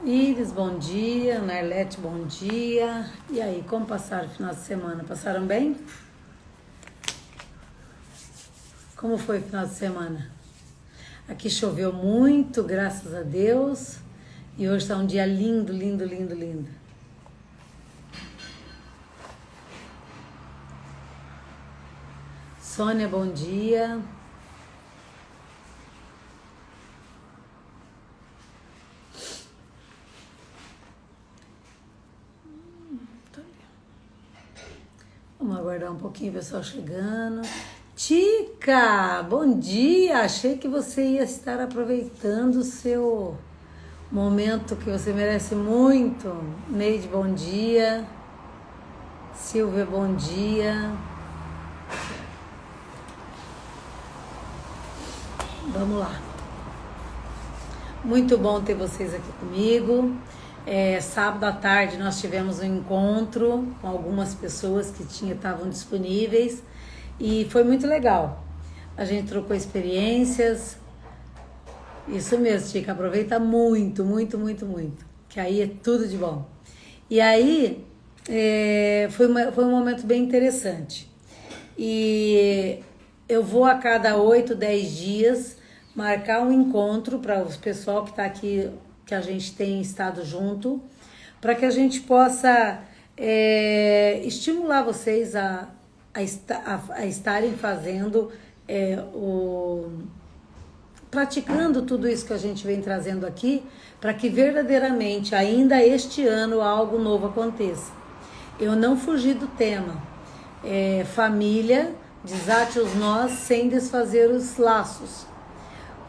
Iris, bom dia. Narlete, bom dia. E aí, como passaram o final de semana? Passaram bem? Como foi o final de semana? Aqui choveu muito, graças a Deus. E hoje está um dia lindo, lindo, lindo, lindo. Sônia, bom dia. Vamos aguardar um pouquinho o pessoal chegando. Tica, bom dia. Achei que você ia estar aproveitando o seu momento que você merece muito. Neide, bom dia. Silvia, bom dia. Vamos lá. Muito bom ter vocês aqui comigo. Sábado à tarde nós tivemos um encontro com algumas pessoas que estavam disponíveis e foi muito legal. A gente trocou experiências. Isso mesmo, Tica, aproveita muito, muito, muito, muito, que aí é tudo de bom. E aí foi um momento bem interessante. E eu vou a cada 8, 10 dias marcar um encontro para o pessoal que está aqui, que a gente tem estado junto, para que a gente possa estimular vocês a estarem fazendo, praticando tudo isso que a gente vem trazendo aqui, para que verdadeiramente ainda este ano algo novo aconteça. Eu não fugi do tema. Família, desate os nós sem desfazer os laços.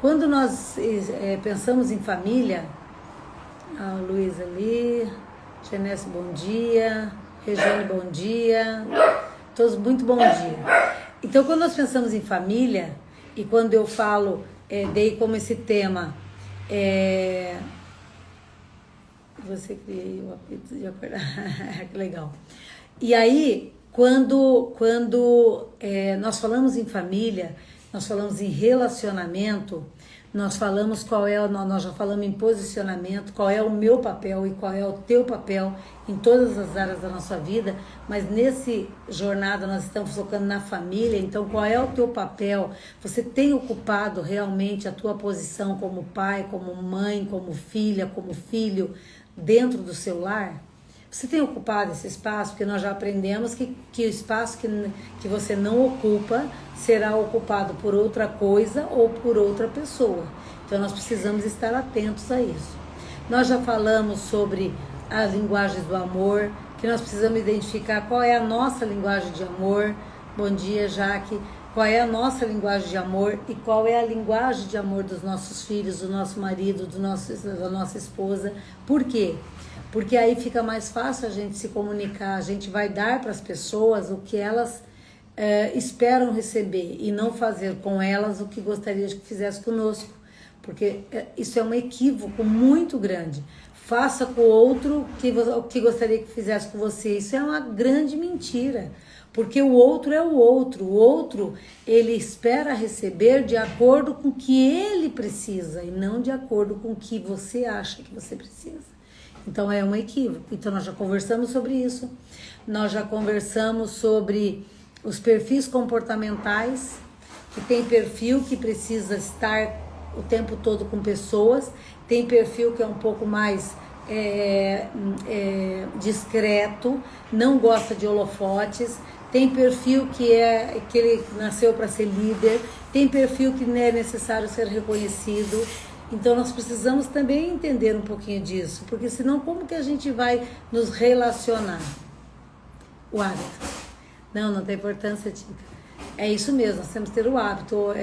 Quando nós pensamos em família, a Luísa ali, Genesse, bom dia, Regiane, bom dia, todos muito bom dia. Então, quando nós pensamos em família, e quando eu falo, dei como esse tema, você criei o apito de acordar, que legal. E aí, quando nós falamos em família, nós falamos em relacionamento, nós falamos nós já falamos em posicionamento, qual é o meu papel e qual é o teu papel em todas as áreas da nossa vida, mas nesse jornada nós estamos focando na família, então qual é o teu papel? Você tem ocupado realmente a tua posição como pai, como mãe, como filha, como filho dentro do seu lar? Você tem ocupado esse espaço? Porque nós já aprendemos que o espaço que você não ocupa será ocupado por outra coisa ou por outra pessoa. Então nós precisamos estar atentos a isso. Nós já falamos sobre as linguagens do amor, que nós precisamos identificar qual é a nossa linguagem de amor. Bom dia, Jaque. Qual é a nossa linguagem de amor e qual é a linguagem de amor dos nossos filhos, do nosso marido, da nossa esposa. Por quê? Porque aí fica mais fácil a gente se comunicar, a gente vai dar para as pessoas o que elas esperam receber e não fazer com elas o que gostaria que fizesse conosco, porque isso é um equívoco muito grande. Faça com o outro o que gostaria que fizesse com você, isso é uma grande mentira, porque o outro é o outro ele espera receber de acordo com o que ele precisa e não de acordo com o que você acha que você precisa. Então é um equívoco. Então nós já conversamos sobre isso. Nós já conversamos sobre os perfis comportamentais, que tem perfil que precisa estar o tempo todo com pessoas, tem perfil que é um pouco mais discreto, não gosta de holofotes, tem perfil que ele nasceu para ser líder, tem perfil que não é necessário ser reconhecido. Então nós precisamos também entender um pouquinho disso, porque senão como que a gente vai nos relacionar? O hábito. Não tem importância, Tica. É isso mesmo, nós temos que ter o hábito.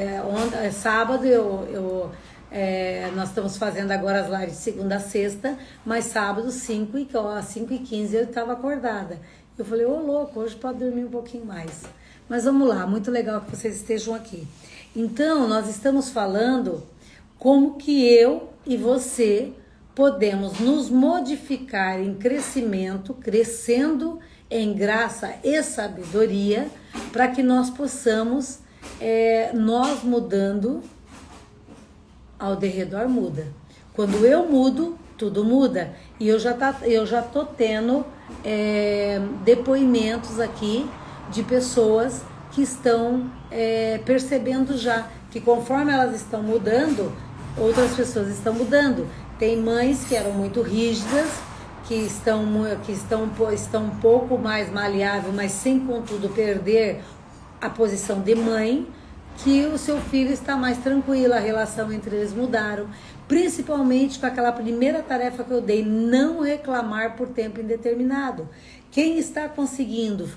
Sábado nós estamos fazendo agora as lives de segunda a sexta, mas sábado às 5h15 eu estava acordada. Eu falei, louco, hoje pode dormir um pouquinho mais. Mas vamos lá, muito legal que vocês estejam aqui. Então nós estamos falando como que eu e você podemos nos modificar em crescimento, crescendo em graça e sabedoria, para que nós possamos, nós mudando, ao derredor muda. Quando eu mudo, tudo muda. E eu já tô tendo depoimentos aqui de pessoas que estão percebendo já que conforme elas estão mudando, outras pessoas estão mudando. Tem mães que eram muito rígidas, que estão um pouco mais maleável, mas sem contudo perder a posição de mãe, que o seu filho está mais tranquilo, a relação entre eles mudaram, principalmente com aquela primeira tarefa que eu dei, não reclamar por tempo indeterminado. Quem está conseguindo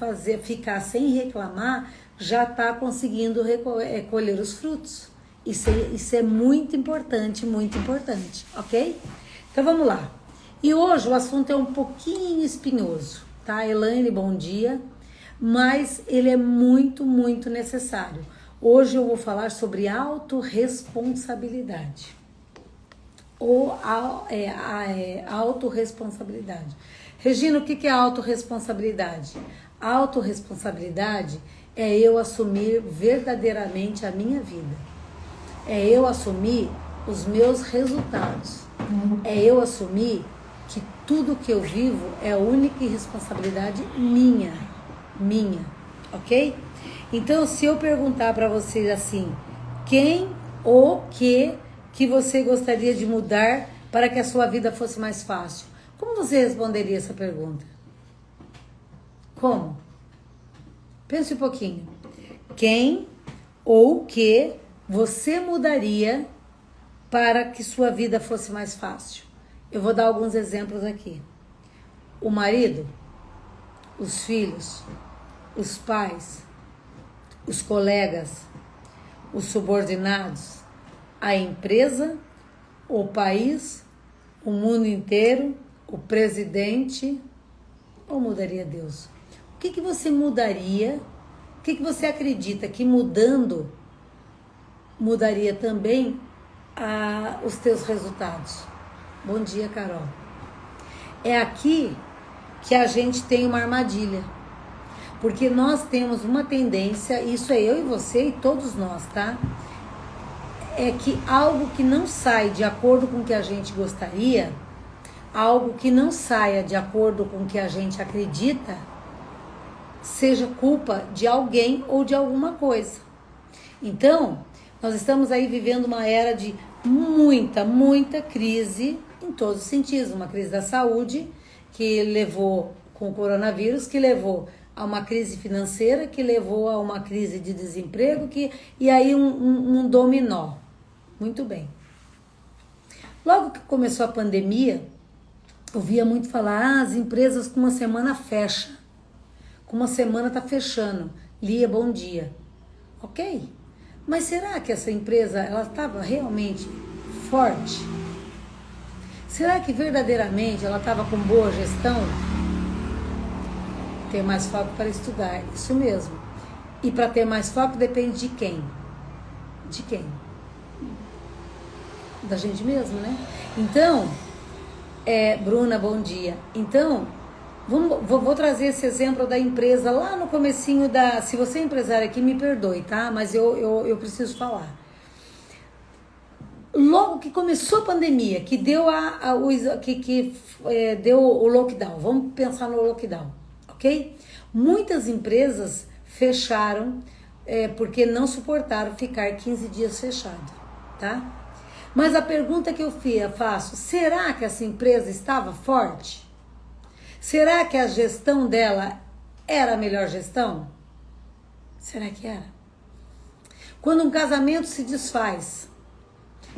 ficar sem reclamar, já está conseguindo colher os frutos. Isso é muito importante, ok? Então vamos lá. E hoje o assunto é um pouquinho espinhoso, tá? Elaine, bom dia. Mas ele é muito, muito necessário. Hoje eu vou falar sobre autorresponsabilidade. Autorresponsabilidade. Regina, o que é autorresponsabilidade? Autorresponsabilidade é eu assumir verdadeiramente a minha vida. É eu assumir os meus resultados. É eu assumir que tudo que eu vivo é única e responsabilidade minha, ok? Então, se eu perguntar para vocês assim, quem ou que você gostaria de mudar para que a sua vida fosse mais fácil? Como você responderia essa pergunta? Como? Pense um pouquinho. Quem ou que você mudaria para que sua vida fosse mais fácil? Eu vou dar alguns exemplos aqui. O marido, os filhos, os pais, os colegas, os subordinados, a empresa, o país, o mundo inteiro, o presidente, ou mudaria Deus? O que você mudaria? O que você acredita que mudando mudaria também os teus resultados? Bom dia, Carol. É aqui que a gente tem uma armadilha. Porque nós temos uma tendência, isso é eu e você e todos nós, tá? É que algo que não sai de acordo com o que a gente gostaria, algo que não saia de acordo com o que a gente acredita, seja culpa de alguém ou de alguma coisa. Então, nós estamos aí vivendo uma era de muita crise em todos os sentidos. Uma crise da saúde, que levou com o coronavírus, que levou a uma crise financeira, que levou a uma crise de desemprego, e aí um dominó. Muito bem. Logo que começou a pandemia, eu via muito falar, as empresas com uma semana fecha. Com uma semana tá fechando. Lia, bom dia. Ok. Mas será que essa empresa, ela estava realmente forte? Será que verdadeiramente ela estava com boa gestão? Ter mais foco para estudar, isso mesmo. E para ter mais foco depende de quem? De quem? Da gente mesmo, né? Então, Bruna, bom dia. Então, vou trazer esse exemplo da empresa lá no comecinho se você é empresário aqui, me perdoe, tá? Mas eu preciso falar. Logo que começou a pandemia, que deu deu o lockdown, vamos pensar no lockdown, ok? Muitas empresas fecharam porque não suportaram ficar 15 dias fechado, tá? Mas a pergunta que eu faço, será que essa empresa estava forte? Será que a gestão dela era a melhor gestão? Será que era? Quando um casamento se desfaz,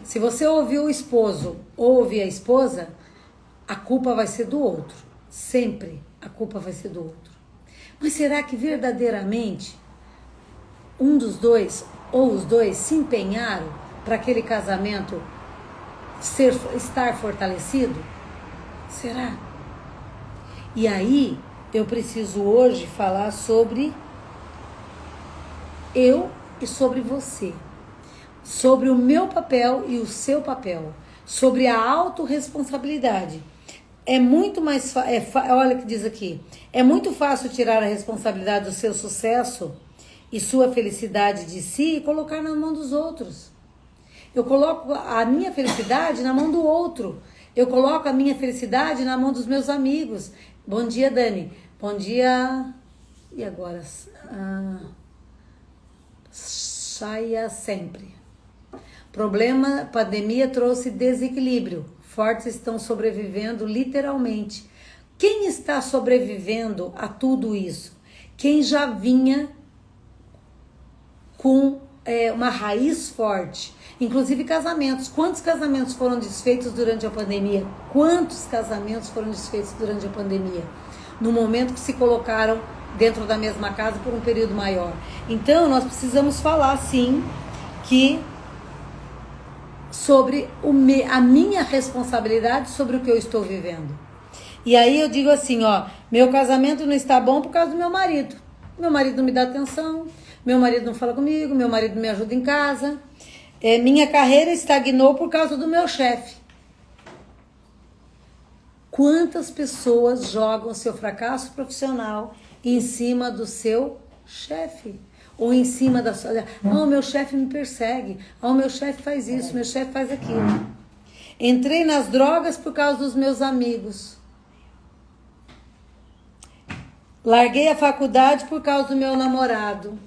se você ouvir o esposo ou ouvir a esposa, a culpa vai ser do outro. Sempre a culpa vai ser do outro. Mas será que verdadeiramente um dos dois ou os dois se empenharam para aquele casamento estar fortalecido? Será? E aí eu preciso hoje falar sobre eu e sobre você. Sobre o meu papel e o seu papel, sobre a autorresponsabilidade. É muito mais olha o que diz aqui. É muito fácil tirar a responsabilidade do seu sucesso e sua felicidade de si e colocar na mão dos outros. Eu coloco a minha felicidade na mão do outro. Eu coloco a minha felicidade na mão dos meus amigos. Bom dia, Dani. Bom dia. E agora? Saia sempre. Problema, pandemia trouxe desequilíbrio. Fortes estão sobrevivendo literalmente. Quem está sobrevivendo a tudo isso? Quem já vinha com uma raiz forte. Inclusive casamentos. Quantos casamentos foram desfeitos durante a pandemia? Quantos casamentos foram desfeitos durante a pandemia? No momento que se colocaram dentro da mesma casa por um período maior. Então, nós precisamos falar, sim, que sobre a minha responsabilidade sobre o que eu estou vivendo. E aí eu digo assim, ó, meu casamento não está bom por causa do meu marido. Meu marido não me dá atenção, meu marido não fala comigo, meu marido não me ajuda em casa. Minha carreira estagnou por causa do meu chefe. Quantas pessoas jogam seu fracasso profissional em cima do seu chefe? Ou em cima da sua... o meu chefe me persegue. O meu chefe faz isso, meu chefe faz aquilo. Entrei nas drogas por causa dos meus amigos. Larguei a faculdade por causa do meu namorado.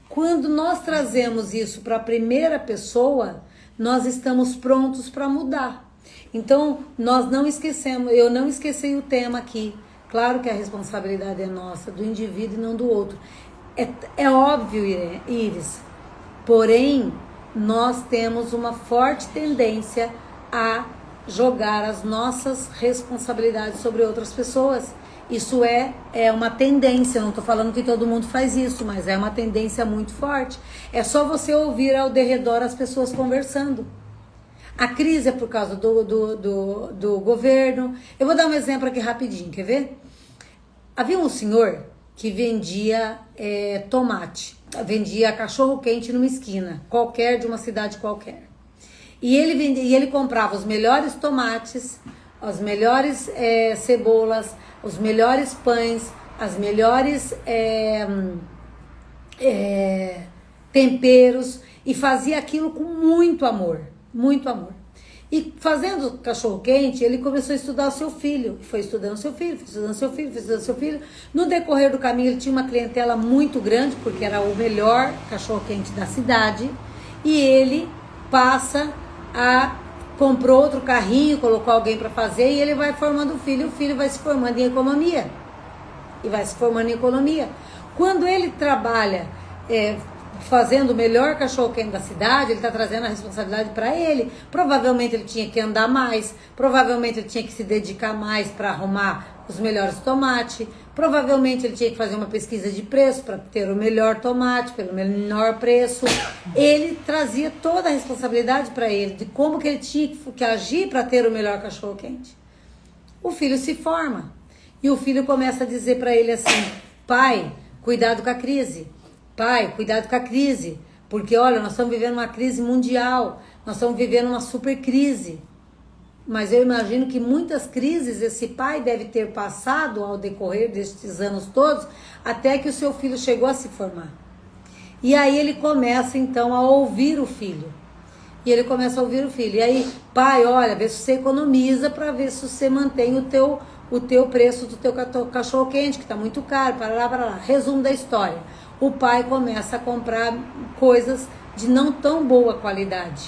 Quando nós trazemos isso para a primeira pessoa, nós estamos prontos para mudar. Então, nós não esquecemos, eu não esqueci o tema aqui. Claro que a responsabilidade é nossa, do indivíduo e não do outro. É óbvio, Iris. Porém, nós temos uma forte tendência a jogar as nossas responsabilidades sobre outras pessoas. Isso é uma tendência, não estou falando que todo mundo faz isso, mas é uma tendência muito forte. É só você ouvir ao derredor as pessoas conversando. A crise é por causa do governo. Eu vou dar um exemplo aqui rapidinho, quer ver? Havia um senhor que vendia tomate, vendia cachorro-quente numa esquina, qualquer, de uma cidade qualquer. E ele comprava os melhores tomates, as melhores cebolas, os melhores pães, as melhores temperos, e fazia aquilo com muito amor, muito amor. E fazendo cachorro-quente, ele começou a estudar o seu filho. Foi estudando seu filho, foi estudando seu filho, foi estudando seu filho. No decorrer do caminho, ele tinha uma clientela muito grande, porque era o melhor cachorro-quente da cidade. E ele comprou outro carrinho, colocou alguém para fazer, e ele vai formando o filho vai se formando em economia. E vai se formando em economia. Quando ele trabalha fazendo o melhor cachorro-quente da cidade, ele está trazendo a responsabilidade para ele. Provavelmente ele tinha que andar mais, provavelmente ele tinha que se dedicar mais para arrumar os melhores tomates, provavelmente ele tinha que fazer uma pesquisa de preço para ter o melhor tomate, pelo menor preço. Ele trazia toda a responsabilidade para ele, de como que ele tinha que agir para ter o melhor cachorro-quente. O filho se forma, e o filho começa a dizer para ele assim: pai, cuidado com a crise. Pai, cuidado com a crise, porque olha, nós estamos vivendo uma crise mundial, nós estamos vivendo uma super crise. Mas eu imagino que muitas crises esse pai deve ter passado ao decorrer destes anos todos, até que o seu filho chegou a se formar. E aí ele começa então a ouvir o filho. E ele começa a ouvir o filho. E aí, pai, olha, vê se você economiza para ver se você mantém o teu preço do teu cachorro quente, que está muito caro, para lá. Resumo da história. O pai começa a comprar coisas de não tão boa qualidade.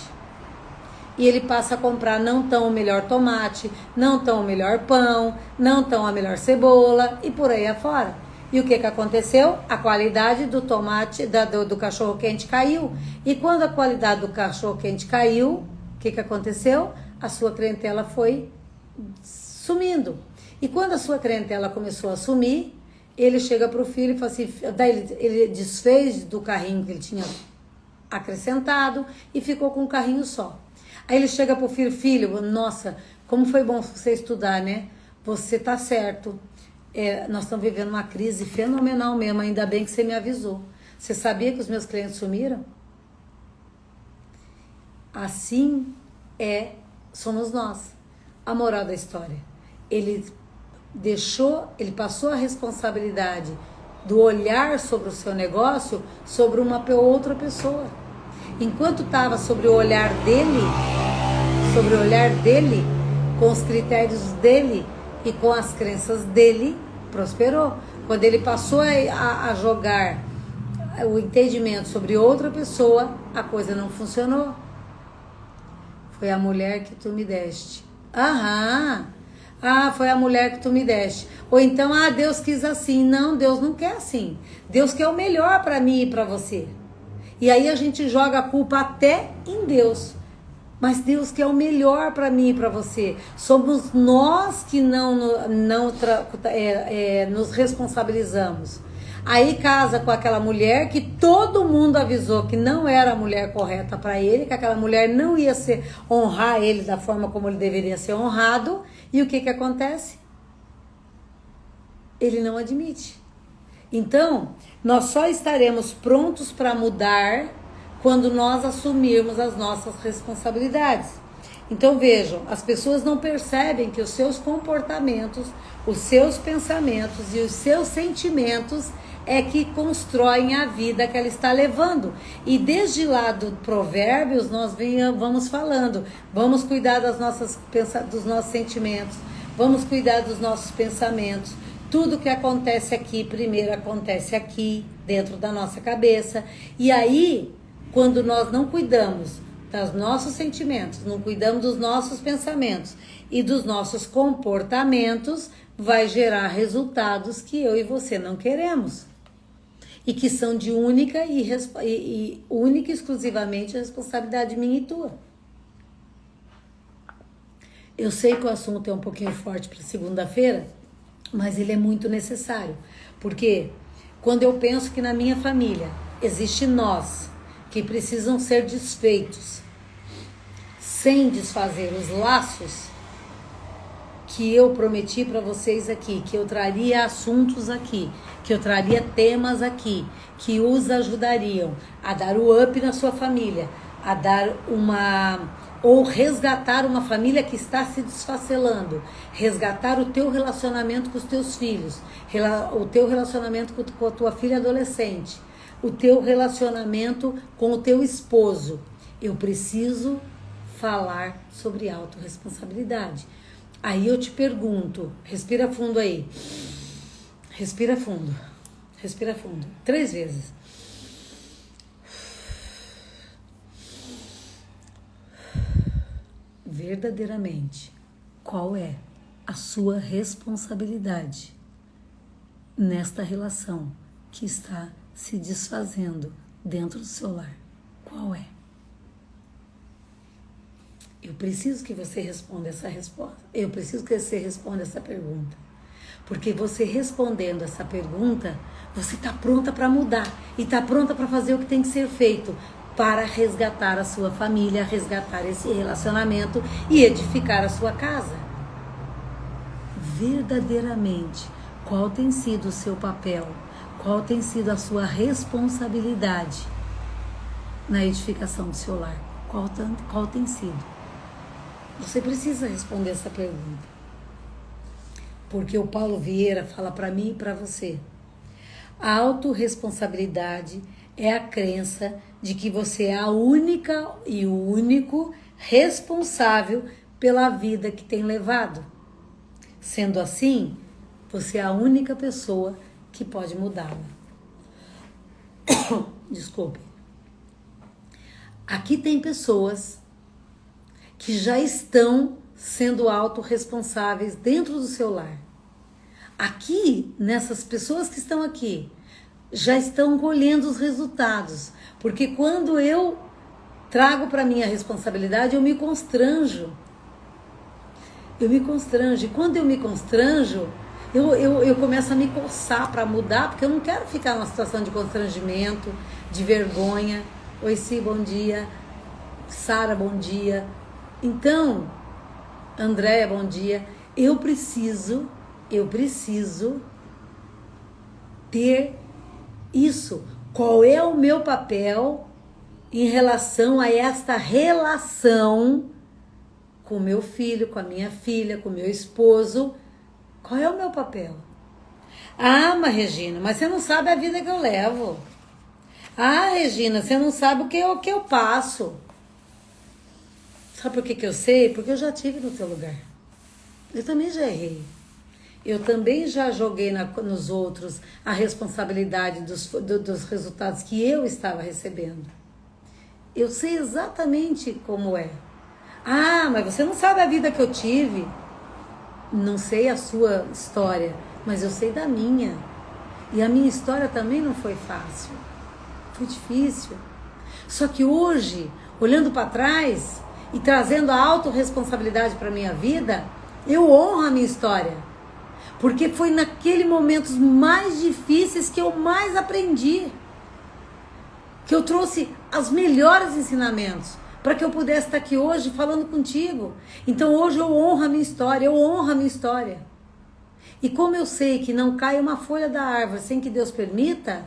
E ele passa a comprar não tão o melhor tomate, não tão o melhor pão, não tão a melhor cebola e por aí afora. E o que aconteceu? A qualidade do tomate, do cachorro-quente caiu. E quando a qualidade do cachorro-quente caiu, o que aconteceu? A sua clientela foi sumindo. E quando a sua clientela começou a sumir, ele chega para o filho e fala assim, daí ele desfez do carrinho que ele tinha acrescentado e ficou com um carrinho só. Aí ele chega para o filho, nossa, como foi bom você estudar, né? Você tá certo. Nós estamos vivendo uma crise fenomenal mesmo, ainda bem que você me avisou. Você sabia que os meus clientes sumiram? Assim somos nós. A moral da história. Ele passou a responsabilidade do olhar sobre o seu negócio sobre uma outra pessoa. Enquanto estava sobre o olhar dele, com os critérios dele e com as crenças dele, prosperou. Quando ele passou a jogar o entendimento sobre outra pessoa, a coisa não funcionou. Foi a mulher que tu me deste. Aham. Ah, foi a mulher que tu me deste. Ou então, Deus quis assim. Não, Deus não quer assim. Deus quer o melhor para mim e para você. E aí a gente joga a culpa até em Deus. Mas Deus quer o melhor para mim e para você. Somos nós que nos responsabilizamos. Aí casa com aquela mulher que todo mundo avisou que não era a mulher correta para ele, que aquela mulher não ia honrar ele da forma como ele deveria ser honrado. E o que acontece? Ele não admite. Então, nós só estaremos prontos para mudar quando nós assumirmos as nossas responsabilidades. Então vejam, as pessoas não percebem que os seus comportamentos, os seus pensamentos e os seus sentimentos é que constroem a vida que ela está levando. E desde lá do Provérbios nós vamos falando, vamos cuidar dos nossos sentimentos, vamos cuidar dos nossos pensamentos. Tudo que acontece aqui, primeiro acontece aqui, dentro da nossa cabeça. E aí, quando nós não cuidamos dos nossos sentimentos, não cuidamos dos nossos pensamentos e dos nossos comportamentos, vai gerar resultados que eu e você não queremos. E que são de única e exclusivamente responsabilidade minha e tua. Eu sei que o assunto é um pouquinho forte para segunda-feira, mas ele é muito necessário. Porque quando eu penso que na minha família existe nós que precisam ser desfeitos, sem desfazer os laços que eu prometi para vocês aqui, que eu traria assuntos aqui, que eu traria temas aqui, que os ajudariam a dar o up na sua família, a dar ou resgatar uma família que está se desfacelando, resgatar o teu relacionamento com os teus filhos, o teu relacionamento com a tua filha adolescente, o teu relacionamento com o teu esposo. Eu preciso falar sobre autorresponsabilidade. Aí eu te pergunto, respira fundo aí. Respira fundo. Respira fundo. 3 vezes. Verdadeiramente, qual é a sua responsabilidade nesta relação que está se desfazendo dentro do seu lar? Qual é? Eu preciso que você responda essa resposta. Eu preciso que você responda essa pergunta. Porque você respondendo essa pergunta, você está pronta para mudar. E está pronta para fazer o que tem que ser feito para resgatar a sua família, resgatar esse relacionamento e edificar a sua casa. Verdadeiramente, qual tem sido o seu papel? Qual tem sido a sua responsabilidade na edificação do seu lar? Qual tem sido? Você precisa responder essa pergunta. Porque o Paulo Vieira fala para mim e para você. A autorresponsabilidade é a crença de que você é a única e o único responsável pela vida que tem levado. Sendo assim, você é a única pessoa que pode mudá-la. Desculpe. Aqui tem pessoas que já estão sendo autorresponsáveis dentro do seu lar. Aqui, nessas pessoas que estão aqui, já estão colhendo os resultados. Porque quando eu trago para mim a responsabilidade, eu me constranjo. E quando eu me constranjo, eu começo a me coçar para mudar, porque eu não quero ficar numa situação de constrangimento, de vergonha. Oi, Si, bom dia. Sara, bom dia. Então, Andréia, bom dia. Eu preciso ter isso. Qual é o meu papel em relação a esta relação com o meu filho, com a minha filha, com o meu esposo? Qual é o meu papel? Mas Regina, mas você não sabe a vida que eu levo. Regina, você não sabe o que eu passo. Sabe por que eu sei? Porque eu já tive no teu lugar. Eu também já errei. Eu também já joguei nos outros a responsabilidade dos resultados que eu estava recebendo. Eu sei exatamente como é. Ah, mas você não sabe a vida que eu tive. Não sei a sua história, mas eu sei da minha. E a minha história também não foi fácil. Foi difícil. Só que hoje, olhando para trás e trazendo a autorresponsabilidade para a minha vida, eu honro a minha história. Porque foi naqueles momentos mais difíceis que eu mais aprendi. Que eu trouxe os melhores ensinamentos para que eu pudesse estar aqui hoje falando contigo. Então hoje eu honro a minha história, eu honro a minha história. E como eu sei que não cai uma folha da árvore sem que Deus permita,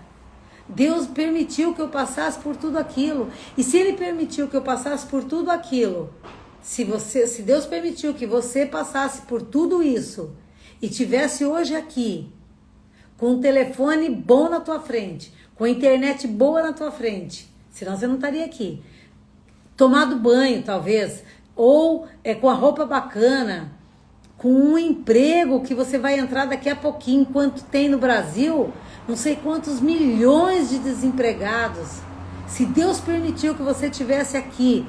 Deus permitiu que eu passasse por tudo aquilo. E se Ele permitiu que eu passasse por tudo aquilo, se Deus permitiu que você passasse por tudo isso e tivesse hoje aqui, com um telefone bom na tua frente, com a internet boa na tua frente, senão você não estaria aqui. Tomado banho, talvez, ou com a roupa bacana, com um emprego que você vai entrar daqui a pouquinho, enquanto tem no Brasil, não sei quantos milhões de desempregados. Se Deus permitiu que você estivesse aqui,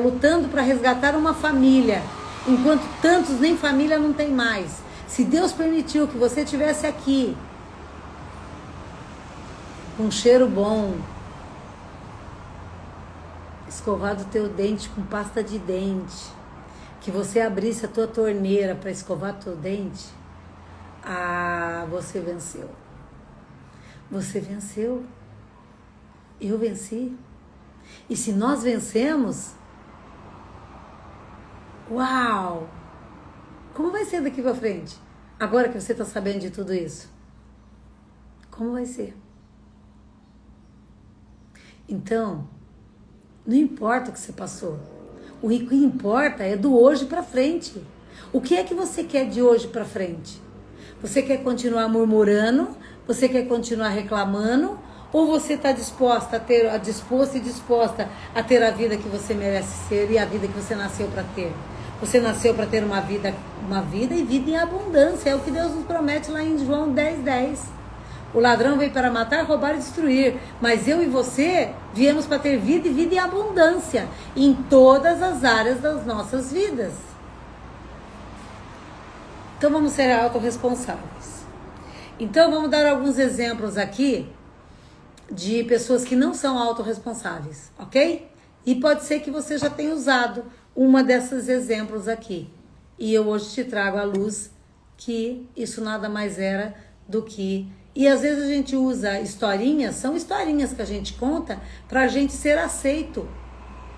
lutando para resgatar uma família, enquanto tantos nem família não tem mais. Se Deus permitiu que você estivesse aqui, com um cheiro bom, escovado o teu dente com pasta de dente, que você abrisse a tua torneira para escovar teu dente, você venceu. Você venceu. Eu venci. E se nós vencemos, uau! Como vai ser daqui para frente? Agora que você está sabendo de tudo isso. Como vai ser? Então, não importa o que você passou. O que importa é do hoje para frente. O que é que você quer de hoje para frente? Você quer continuar murmurando? Você quer continuar reclamando? Ou você está disposta a ter a ter a vida que você merece ser e a vida que você nasceu para ter? Você nasceu para ter uma vida e vida em abundância. É o que Deus nos promete lá em João 10:10. O ladrão veio para matar, roubar e destruir. Mas eu e você viemos para ter vida e vida em abundância em todas as áreas das nossas vidas. Então vamos ser autorresponsáveis. Então vamos dar alguns exemplos aqui de pessoas que não são autorresponsáveis, ok? E pode ser que você já tenha usado uma desses exemplos aqui. E eu hoje te trago à luz que isso nada mais era do que... E às vezes a gente usa historinhas, são historinhas que a gente conta para a gente ser aceito,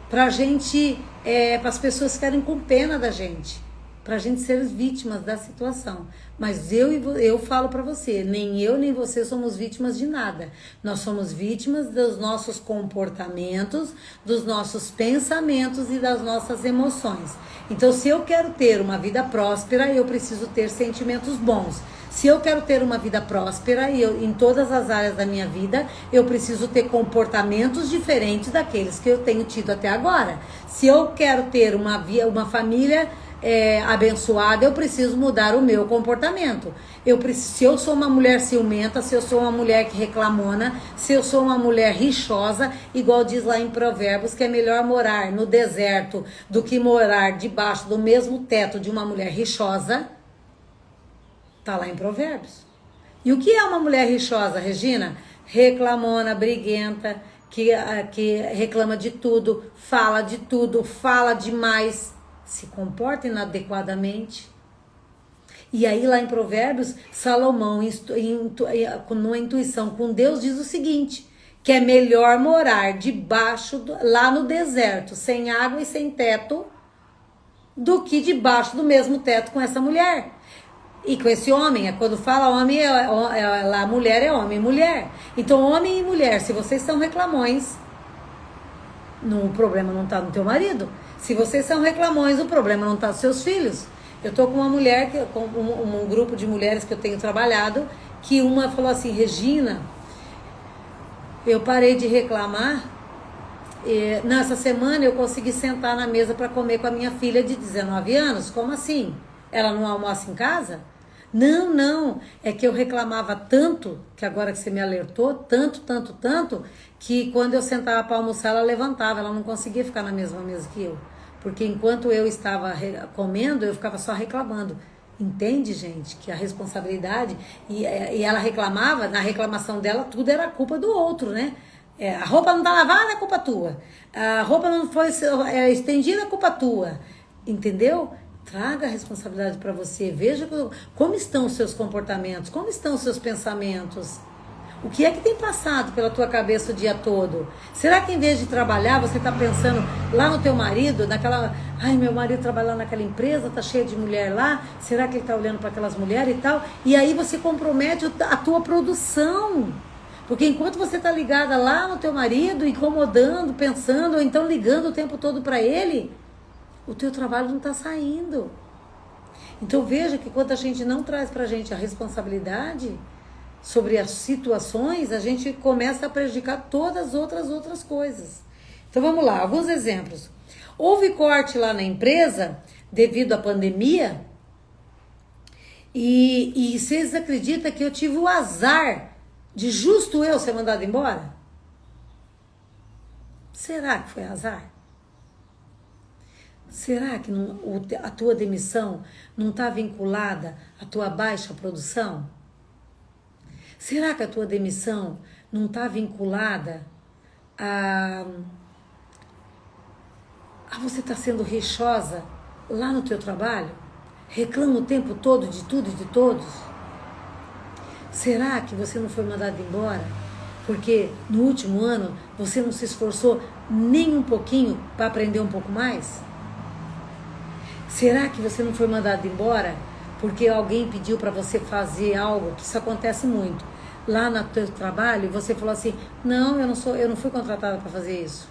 para as pessoas ficarem com pena da gente, para a gente ser vítimas da situação. Mas eu falo para você, nem eu nem você somos vítimas de nada. Nós somos vítimas dos nossos comportamentos, dos nossos pensamentos e das nossas emoções. Então, se eu quero ter uma vida próspera, eu preciso ter sentimentos bons. Se eu quero ter uma vida próspera em todas as áreas da minha vida, eu preciso ter comportamentos diferentes daqueles que eu tenho tido até agora. Se eu quero ter uma família abençoada, eu preciso mudar o meu comportamento. Se eu sou uma mulher ciumenta, se eu sou uma mulher que reclamona, se eu sou uma mulher rixosa, igual diz lá em Provérbios, que é melhor morar no deserto do que morar debaixo do mesmo teto de uma mulher rixosa. Tá lá em Provérbios. E o que é uma mulher rixosa, Regina? Reclamona, briguenta, que reclama de tudo, fala demais, se comporta inadequadamente. E aí lá em Provérbios, Salomão, numa intuição com Deus, diz o seguinte, que é melhor morar lá no deserto, sem água e sem teto, do que debaixo do mesmo teto com essa mulher. E com esse homem, quando fala homem, lá mulher é homem e mulher. Então, homem e mulher, se vocês são reclamões, o problema não está no teu marido. Se vocês são reclamões, o problema não está nos seus filhos. Eu estou com uma mulher, com um grupo de mulheres que eu tenho trabalhado, que uma falou assim, Regina, eu parei de reclamar Nessa semana eu consegui sentar na mesa para comer com a minha filha de 19 anos. Como assim? Ela não almoça em casa? Não, não. É que eu reclamava tanto, que agora que você me alertou, tanto, que quando eu sentava para almoçar, ela levantava. Ela não conseguia ficar na mesma mesa que eu. Porque enquanto eu estava comendo, eu ficava só reclamando. Entende, gente? Que a responsabilidade... E ela reclamava, na reclamação dela, tudo era culpa do outro, né? A roupa não tá lavada, é culpa tua. A roupa não foi estendida, é culpa tua. Entendeu? Traga a responsabilidade para você. Veja como estão os seus comportamentos, como estão os seus pensamentos. O que é que tem passado pela tua cabeça o dia todo? Será que em vez de trabalhar, você está pensando lá no teu marido, naquela... Ai, meu marido trabalha lá naquela empresa, tá cheio de mulher lá. Será que ele está olhando para aquelas mulheres e tal? E aí você compromete a tua produção. Porque enquanto você está ligada lá no teu marido, incomodando, pensando, ou então ligando o tempo todo para ele, o teu trabalho não está saindo. Então veja que quando a gente não traz para a gente a responsabilidade sobre as situações, a gente começa a prejudicar todas as outras coisas. Então vamos lá, alguns exemplos. Houve corte lá na empresa devido à pandemia e vocês acreditam que eu tive o azar de justo eu ser mandado embora? Será que foi azar? Será que a tua demissão não está vinculada à tua baixa produção? Será que a tua demissão não está vinculada a você estar sendo rixosa lá no teu trabalho? Reclama o tempo todo de tudo e de todos? Será que você não foi mandado embora porque no último ano você não se esforçou nem um pouquinho para aprender um pouco mais? Será que você não foi mandado embora porque alguém pediu para você fazer algo, que isso acontece muito, lá no teu trabalho, e você falou assim, não, eu não fui contratada para fazer isso.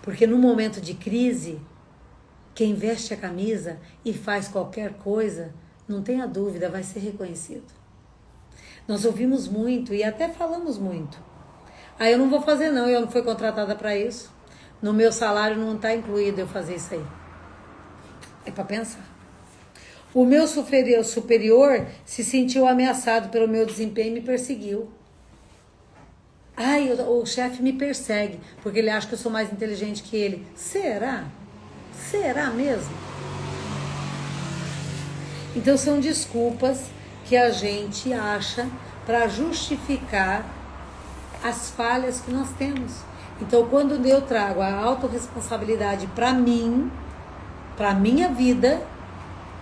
Porque no momento de crise, quem veste a camisa e faz qualquer coisa, não tenha dúvida, vai ser reconhecido. Nós ouvimos muito e até falamos muito. Ah, eu não vou fazer não, eu não fui contratada para isso. No meu salário não está incluído eu fazer isso aí. É para pensar. O meu superior se sentiu ameaçado pelo meu desempenho e me perseguiu. Ai, o chefe me persegue, porque ele acha que eu sou mais inteligente que ele. Será? Será mesmo? Então são desculpas que a gente acha para justificar as falhas que nós temos. Então quando eu trago a autorresponsabilidade para mim, para minha vida,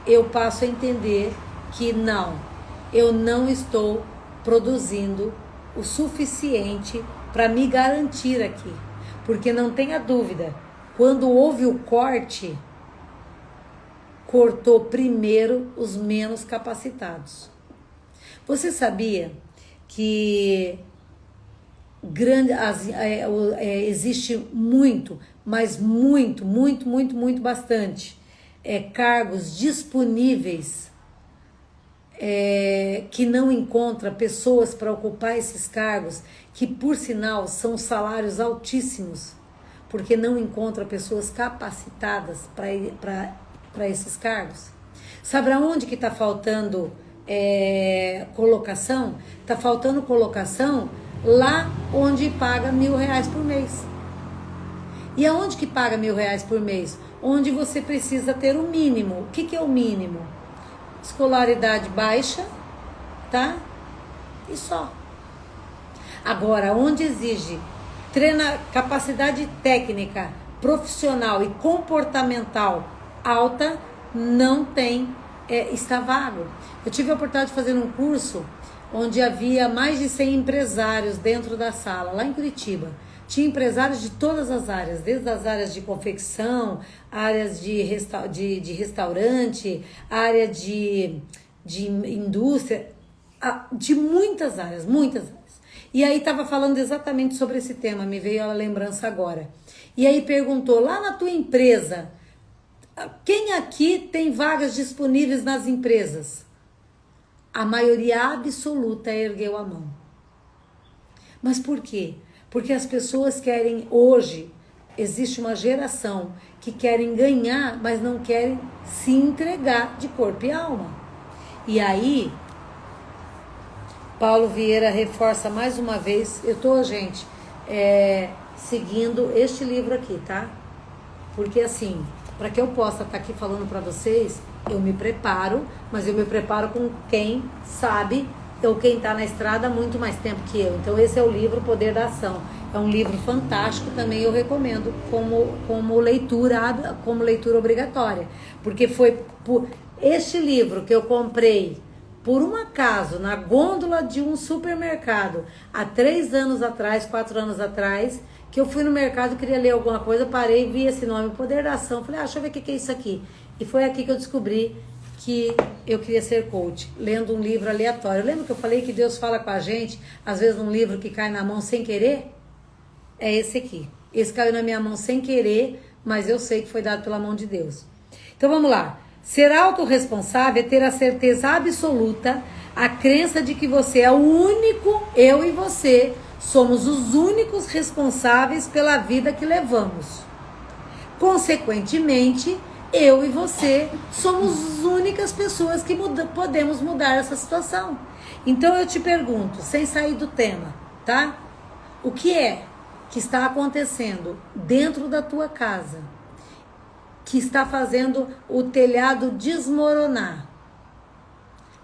eu passo a entender que não, eu não estou produzindo o suficiente para me garantir aqui. Porque não tenha dúvida, quando houve o corte, cortou primeiro os menos capacitados. Você sabia que existe muito, mas muito, bastante cargos disponíveis que não encontra pessoas para ocupar esses cargos, que por sinal são salários altíssimos, porque não encontra pessoas capacitadas para esses cargos? Sabe aonde que está faltando colocação? Está faltando colocação lá onde paga R$1.000 por mês. E aonde que paga R$1.000 por mês? Onde você precisa ter o mínimo. O que é o mínimo? Escolaridade baixa, tá? E só. Agora, onde exige capacidade técnica, profissional e comportamental alta, não tem, está vago. Eu tive a oportunidade de fazer um curso onde havia mais de 100 empresários dentro da sala, lá em Curitiba. Tinha empresários de todas as áreas, desde as áreas de confecção, áreas de restaurante, área de indústria, de muitas áreas. E aí estava falando exatamente sobre esse tema, me veio a lembrança agora. E aí perguntou, lá na tua empresa, quem aqui tem vagas disponíveis nas empresas? A maioria absoluta ergueu a mão. Mas por quê? Porque as pessoas querem hoje, existe uma geração que querem ganhar, mas não querem se entregar de corpo e alma. E aí, Paulo Vieira reforça mais uma vez, eu tô, gente, seguindo este livro aqui, tá? Porque assim, para que eu possa estar aqui falando para vocês, eu me preparo, mas eu me preparo com quem sabe, ou quem está na estrada há muito mais tempo que eu. Então esse é o livro Poder da Ação. É um livro fantástico, também eu recomendo como leitura obrigatória. Porque foi por este livro que eu comprei, por um acaso, na gôndola de um supermercado, há 3 anos atrás, 4 anos atrás, que eu fui no mercado, queria ler alguma coisa, parei, vi esse nome, Poder da Ação. Falei, deixa eu ver o que é isso aqui. E foi aqui que eu descobri que eu queria ser coach, lendo um livro aleatório. Lembra que eu falei que Deus fala com a gente, às vezes um livro que cai na mão sem querer? É esse aqui. Esse caiu na minha mão sem querer, mas eu sei que foi dado pela mão de Deus. Então vamos lá. Ser autorresponsável é ter a certeza absoluta, a crença de que você é o único, eu e você, somos os únicos responsáveis pela vida que levamos. Consequentemente, eu e você somos as únicas pessoas que podemos mudar essa situação. Então eu te pergunto, sem sair do tema, tá? O que é que está acontecendo dentro da tua casa, que está fazendo o telhado desmoronar?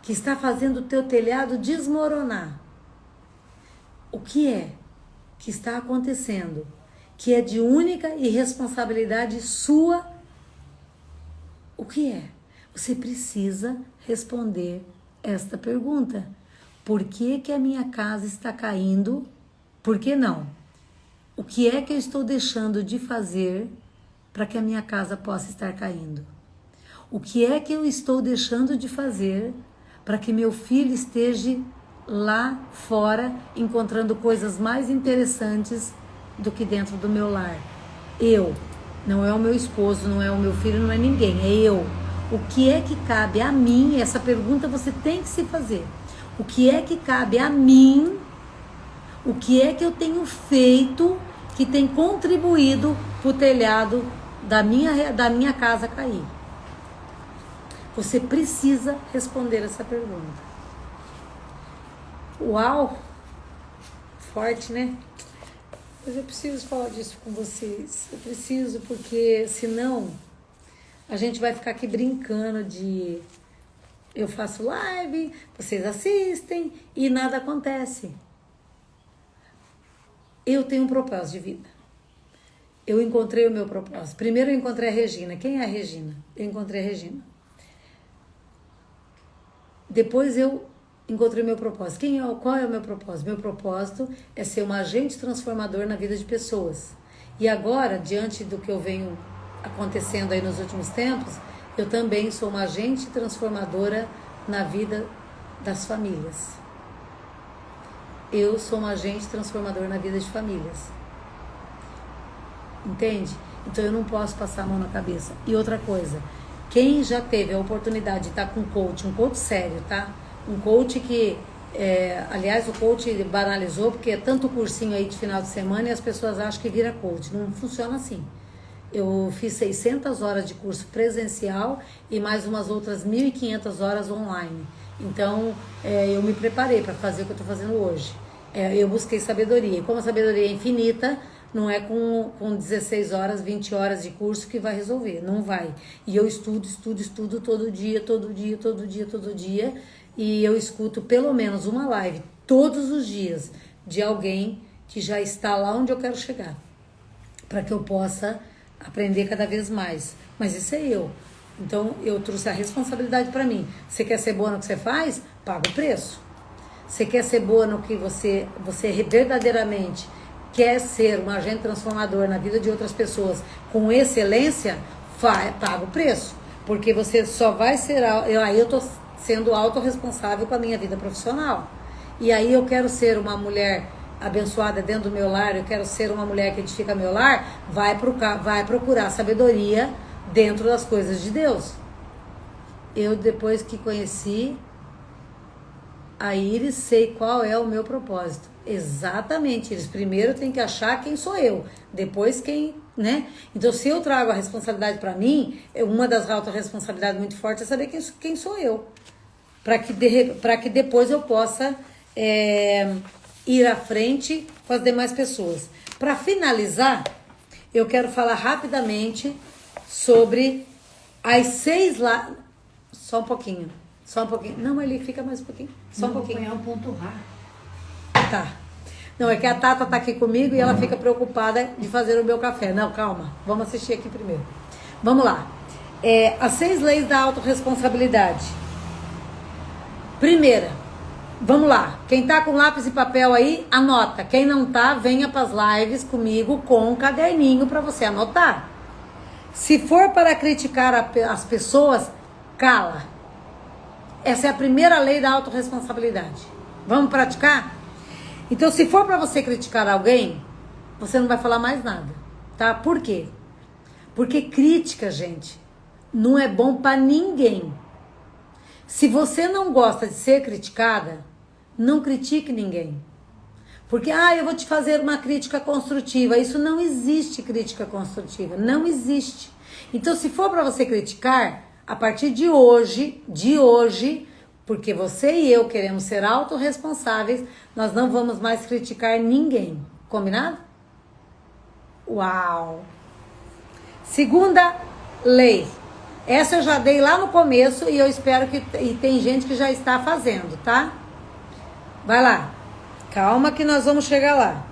Que está fazendo o teu telhado desmoronar? O que é que está acontecendo que é de única irresponsabilidade sua? O que é? Você precisa responder esta pergunta. Por que que a minha casa está caindo? Por que não? O que é que eu estou deixando de fazer para que a minha casa possa estar caindo? O que é que eu estou deixando de fazer para que meu filho esteja lá fora encontrando coisas mais interessantes do que dentro do meu lar? Eu. Não é o meu esposo, não é o meu filho, não é ninguém, é eu. O que é que cabe a mim? Essa pergunta você tem que se fazer. O que é que cabe a mim? O que é que eu tenho feito que tem contribuído para o telhado da minha casa cair? Você precisa responder essa pergunta. Uau! Forte, né? Mas eu preciso falar disso com vocês. Eu preciso, porque senão a gente vai ficar aqui brincando de eu faço live, vocês assistem e nada acontece. Eu tenho um propósito de vida. Eu encontrei o meu propósito. Primeiro eu encontrei a Regina. Quem é a Regina? Eu encontrei a Regina. Depois eu encontrei o meu propósito. Qual é o meu propósito? Meu propósito é ser um agente transformador na vida de pessoas. E agora, diante do que eu venho acontecendo aí nos últimos tempos, eu também sou uma agente transformadora na vida das famílias. Eu sou um agente transformador na vida de famílias. Entende? Então eu não posso passar a mão na cabeça. E outra coisa, quem já teve a oportunidade de estar com um coach sério, tá? Um coach que, aliás, o coach banalizou, porque é tanto cursinho aí de final de semana e as pessoas acham que vira coach. Não funciona assim. Eu fiz 600 horas de curso presencial e mais umas outras 1.500 horas online. Então, eu me preparei para fazer o que eu estou fazendo hoje. Eu busquei sabedoria. E como a sabedoria é infinita, não é com 16 horas, 20 horas de curso que vai resolver. Não vai. E eu estudo todo dia. E eu escuto pelo menos uma live todos os dias de alguém que já está lá onde eu quero chegar. Para que eu possa aprender cada vez mais. Mas isso é eu. Então eu trouxe a responsabilidade para mim. Você quer ser boa no que você faz? Paga o preço. Você quer ser boa no que você verdadeiramente quer ser um agente transformador na vida de outras pessoas com excelência? Paga o preço. Porque você só vai ser... Aí eu tô sendo autorresponsável com a minha vida profissional. E aí eu quero ser uma mulher abençoada dentro do meu lar, eu quero ser uma mulher que edifica meu lar, vai procurar sabedoria dentro das coisas de Deus. Eu, depois que conheci a Iris, sei qual é o meu propósito. Exatamente, eles primeiro têm que achar quem sou eu, depois quem, né? Então, se eu trago a responsabilidade para mim, uma das autorresponsabilidades muito fortes é saber quem sou eu, para que depois eu possa ir à frente com as demais pessoas. Para finalizar, eu quero falar rapidamente sobre as 6 lá. Só um pouquinho. Não, ele fica mais um pouquinho. Só um pouquinho. É um ponto raro. Tá. Não, é que a Tata tá aqui comigo e ela fica preocupada de fazer o meu café. Não, calma. Vamos assistir aqui primeiro. Vamos lá. As 6 leis da autorresponsabilidade. Primeira. Vamos lá. Quem tá com lápis e papel aí, anota. Quem não tá, venha pras lives comigo com um caderninho para você anotar. Se for para criticar as pessoas, cala. Essa é a primeira lei da autorresponsabilidade. Vamos praticar? Então, se for para você criticar alguém, você não vai falar mais nada, tá? Por quê? Porque crítica, gente, não é bom para ninguém. Se você não gosta de ser criticada, não critique ninguém. Porque, eu vou te fazer uma crítica construtiva. Isso não existe crítica construtiva, não existe. Então, se for para você criticar, a partir de hoje, porque você e eu queremos ser autorresponsáveis, nós não vamos mais criticar ninguém. Combinado? Uau! Segunda lei. Essa eu já dei lá no começo e eu espero que... E tem gente que já está fazendo, tá? Vai lá. Calma que nós vamos chegar lá.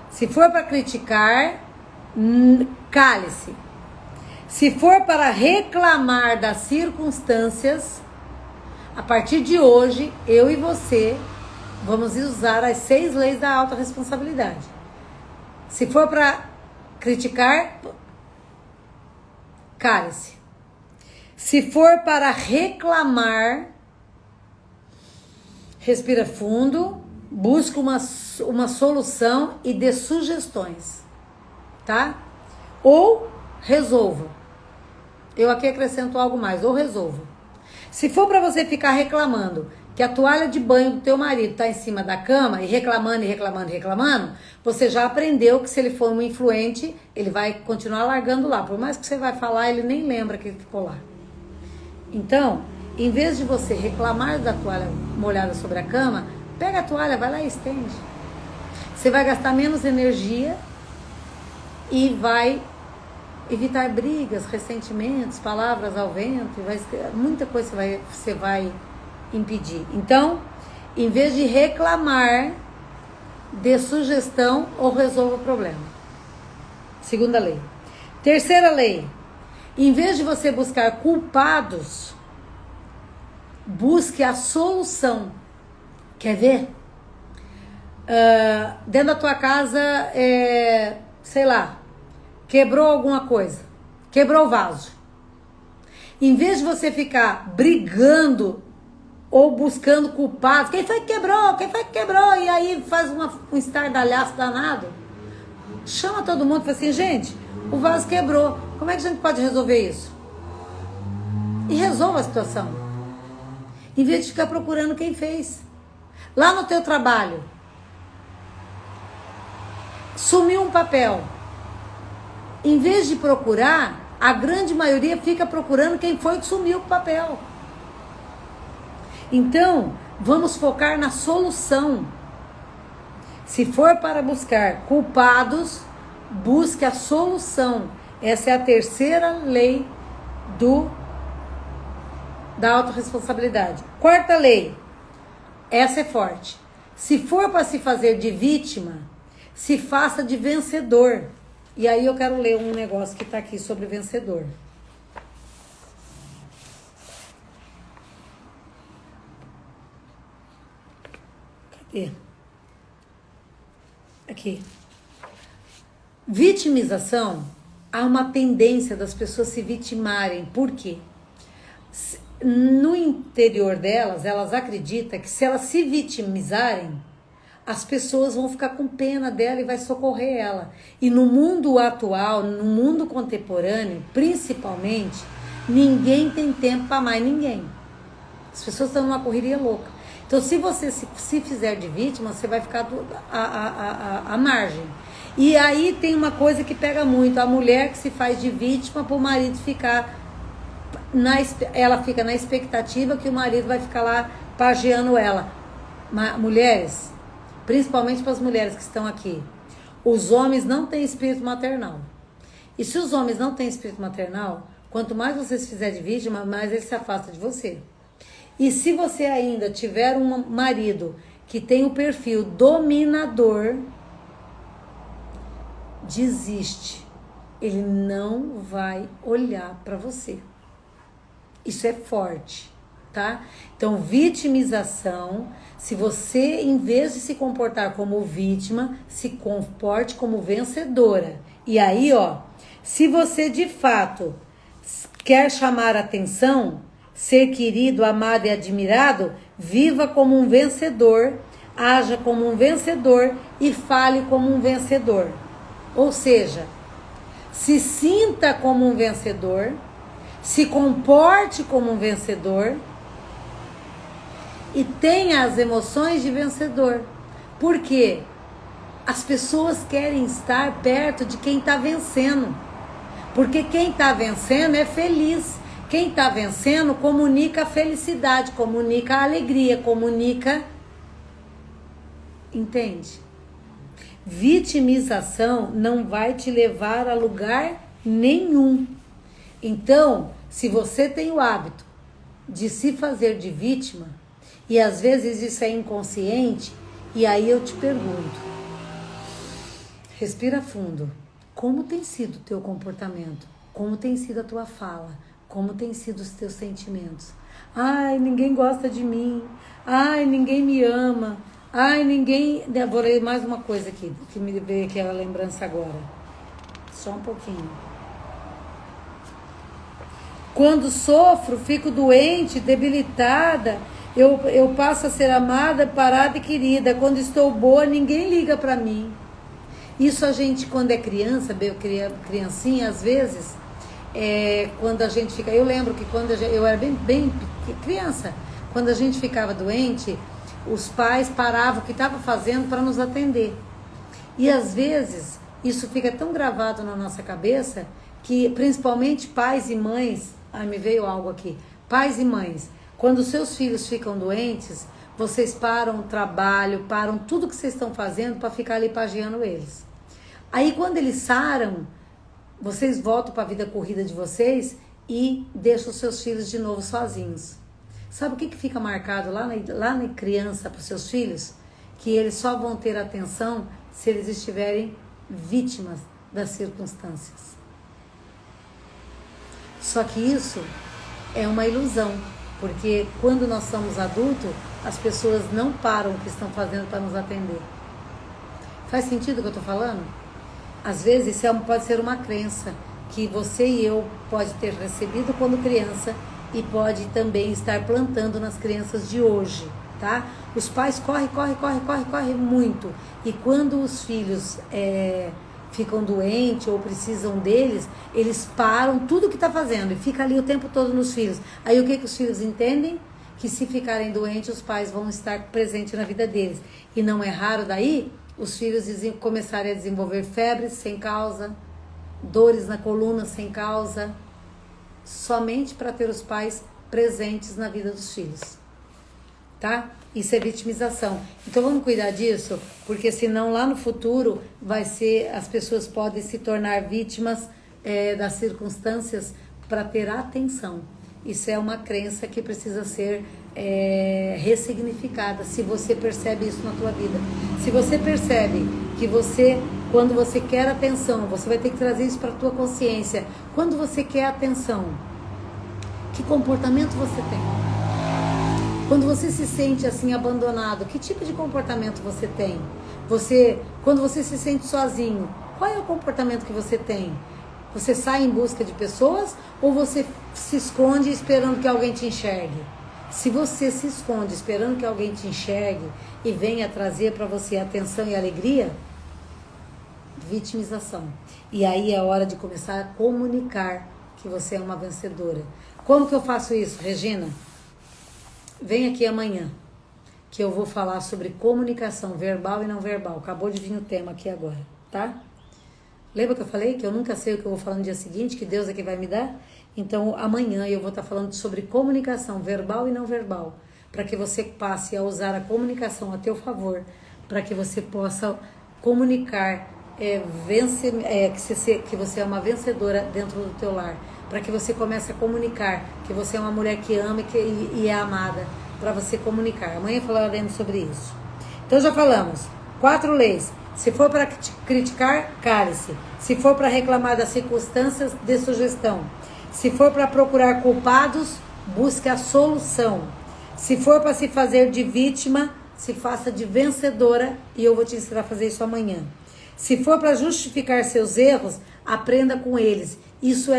Se for para criticar, cale-se. Se for para reclamar das circunstâncias, a partir de hoje, eu e você vamos usar as 6 leis da autorresponsabilidade. Se for para criticar, cale-se. Se for para reclamar, respira fundo, busca uma solução e dê sugestões, tá? Ou resolva. Eu aqui acrescento algo mais, ou resolva. Se for para você ficar reclamando que a toalha de banho do teu marido tá em cima da cama e reclamando, você já aprendeu que se ele for um influente, ele vai continuar largando lá. Por mais que você vai falar, ele nem lembra que ele ficou lá. Então, em vez de você reclamar da toalha molhada sobre a cama, pega a toalha, vai lá e estende. Você vai gastar menos energia e vai evitar brigas, ressentimentos, palavras ao vento, muita coisa você vai impedir. Então, em vez de reclamar, dê sugestão ou resolva o problema. Segunda lei. Terceira lei. Em vez de você buscar culpados, busque a solução. Quer ver? Dentro da tua casa, sei lá, quebrou alguma coisa, quebrou o vaso. Em vez de você ficar brigando ou buscando culpados, quem foi que quebrou? E aí faz um estardalhaço danado. Chama todo mundo e fala assim, gente, o vaso quebrou. Como é que a gente pode resolver isso? E resolva a situação. Em vez de ficar procurando quem fez. Lá no teu trabalho, sumiu um papel. Em vez de procurar, a grande maioria fica procurando quem foi que sumiu com o papel. Então, vamos focar na solução. Se for para buscar culpados, busque a solução. Essa é a terceira lei da autorresponsabilidade. Quarta lei. Essa é forte. Se for para se fazer de vítima, se faça de vencedor. E aí eu quero ler um negócio que está aqui sobre vencedor. Cadê? Aqui. Vitimização, há uma tendência das pessoas se vitimarem. Por quê? No interior delas, elas acreditam que se elas se vitimizarem, as pessoas vão ficar com pena dela e vai socorrer ela. E no mundo atual, no mundo contemporâneo, principalmente, ninguém tem tempo para mais ninguém. As pessoas estão numa correria louca. Então, se você se fizer de vítima, você vai ficar à margem. E aí tem uma coisa que pega muito, a mulher que se faz de vítima para o marido ficar, ela fica na expectativa que o marido vai ficar lá pageando ela. Mulheres, principalmente para as mulheres que estão aqui, os homens não têm espírito maternal. E se os homens não têm espírito maternal, quanto mais você se fizer de vítima, mais ele se afasta de você. E se você ainda tiver um marido que tem o perfil dominador, desiste. Ele não vai olhar para você. Isso é forte, tá? Então, vitimização, se você, em vez de se comportar como vítima, se comporte como vencedora. E aí, ó, se você de fato quer chamar atenção, ser querido, amado e admirado, viva como um vencedor, haja como um vencedor e fale como um vencedor. Ou seja, se sinta como um vencedor, se comporte como um vencedor e tenha as emoções de vencedor. Por quê? As pessoas querem estar perto de quem está vencendo. Porque quem está vencendo é feliz. Quem está vencendo comunica a felicidade, comunica a alegria, comunica... Entende? Vitimização não vai te levar a lugar nenhum. Então, se você tem o hábito de se fazer de vítima, e às vezes isso é inconsciente, e aí eu te pergunto, respira fundo, como tem sido o teu comportamento? Como tem sido a tua fala? Como tem sido os teus sentimentos? Ai, ninguém gosta de mim. Ai, ninguém me ama. Ai, ninguém... Vou ler mais uma coisa aqui, que me veio aqui a lembrança agora. Só um pouquinho. Quando sofro, fico doente, debilitada. Eu passo a ser amada, parada e querida. Quando estou boa, ninguém liga pra mim. Isso a gente, quando é criança, criancinha, às vezes... quando a gente fica... Eu lembro que quando eu era bem criança, quando a gente ficava doente, os pais paravam o que estavam fazendo para nos atender. E às vezes, isso fica tão gravado na nossa cabeça, que principalmente pais e mães... me veio algo aqui. Pais e mães, quando seus filhos ficam doentes, vocês param o trabalho, param tudo que vocês estão fazendo para ficar ali pageando eles. Aí quando eles saram, vocês voltam para a vida corrida de vocês e deixam os seus filhos de novo sozinhos. Sabe o que fica marcado lá na criança para os seus filhos? Que eles só vão ter atenção se eles estiverem vítimas das circunstâncias. Só que isso é uma ilusão, porque quando nós somos adultos, as pessoas não param o que estão fazendo para nos atender. Faz sentido o que eu estou falando? Às vezes isso pode ser uma crença que você e eu pode ter recebido quando criança e pode também estar plantando nas crianças de hoje, tá? Os pais correm muito, e quando os filhos ficam doentes ou precisam deles, eles param tudo que está fazendo e fica ali o tempo todo nos filhos. Aí o que os filhos entendem? Que se ficarem doentes, os pais vão estar presentes na vida deles. E não é raro daí os filhos começarem a desenvolver febres sem causa, dores na coluna sem causa, somente para ter os pais presentes na vida dos filhos, tá? Isso é vitimização. Então vamos cuidar disso, porque senão lá no futuro as pessoas podem se tornar vítimas das circunstâncias para ter atenção. Isso é uma crença que precisa ser ressignificada, se você percebe isso na tua vida. Se você percebe que quando você quer atenção, você vai ter que trazer isso para a tua consciência. Quando você quer atenção, que comportamento você tem? Quando você se sente assim abandonado, que tipo de comportamento você tem? Quando você se sente sozinho, qual é o comportamento que você tem? Você sai em busca de pessoas ou você se esconde esperando que alguém te enxergue? Se você se esconde esperando que alguém te enxergue e venha trazer para você atenção e alegria, vitimização. E aí é hora de começar a comunicar que você é uma vencedora. Como que eu faço isso, Regina? Vem aqui amanhã. que eu vou falar sobre comunicação verbal e não verbal. Acabou de vir o tema aqui agora, tá? Lembra que eu falei que eu nunca sei o que eu vou falar no dia seguinte, que Deus é que vai me dar? Então, amanhã eu vou estar falando sobre comunicação verbal e não verbal, para que você passe a usar a comunicação a teu favor, para que você possa comunicar, que você é uma vencedora dentro do teu lar, para que você comece a comunicar que você é uma mulher que ama e é amada, para você comunicar. Amanhã falaremos sobre isso. Então já falamos, 4 leis. Se for para criticar, cale-se. Se for para reclamar das circunstâncias, dê sugestão. Se for para procurar culpados, busque a solução. Se for para se fazer de vítima, se faça de vencedora, e eu vou te ensinar a fazer isso amanhã. Se for para justificar seus erros, aprenda com eles. Isso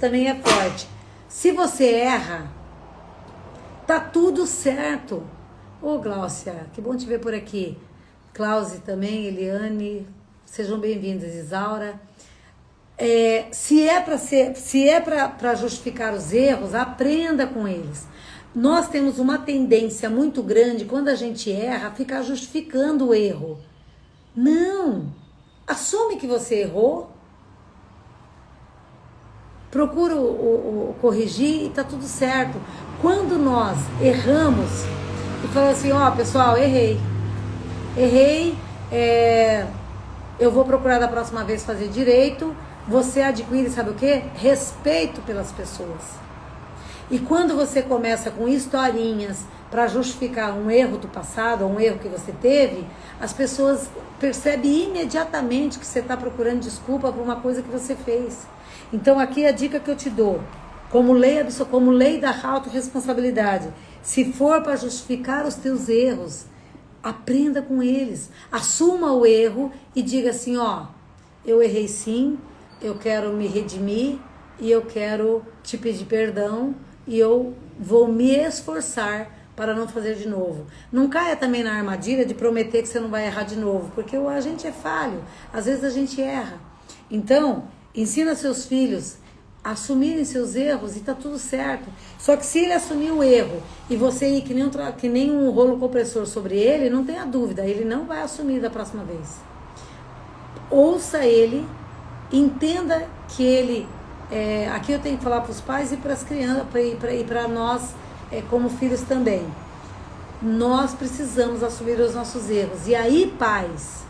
também é forte. Se você erra, tá tudo certo. Ô Gláucia, que bom te ver por aqui. Cláudia também, Eliane, sejam bem-vindos, Isaura. Se é para justificar os erros, aprenda com eles. Nós temos uma tendência muito grande, quando a gente erra, a ficar justificando o erro. Não! Assume que você errou, procura corrigir e tá tudo certo. Quando nós erramos e falamos assim, pessoal, errei, eu vou procurar da próxima vez fazer direito, você adquire, sabe o quê? Respeito pelas pessoas. E quando você começa com historinhas para justificar um erro do passado, ou um erro que você teve, as pessoas percebem imediatamente que você está procurando desculpa por uma coisa que você fez. Então aqui é a dica que eu te dou, como lei da autorresponsabilidade. Se for para justificar os teus erros, aprenda com eles, assuma o erro e diga assim, eu errei sim, eu quero me redimir e eu quero te pedir perdão e eu vou me esforçar para não fazer de novo. Não caia também na armadilha de prometer que você não vai errar de novo, porque a gente é falho, às vezes a gente erra. Então, ensina seus filhos a assumirem seus erros e tá tudo certo. Só que se ele assumir o erro e você ir que nem um rolo compressor sobre ele, não tenha dúvida, ele não vai assumir da próxima vez. Ouça ele, entenda que ele... aqui eu tenho que falar para os pais e para as crianças e para nós como filhos também. Nós precisamos assumir os nossos erros. E aí, pais,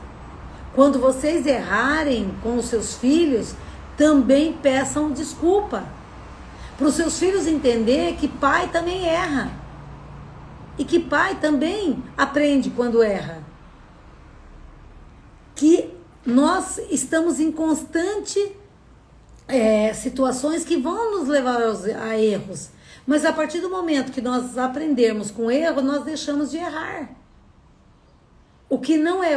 quando vocês errarem com os seus filhos, também peçam desculpa. Para os seus filhos entender que pai também erra. E que pai também aprende quando erra. Que nós estamos em constante situações que vão nos levar a erros. Mas a partir do momento que nós aprendermos com erro, nós deixamos de errar. O que não é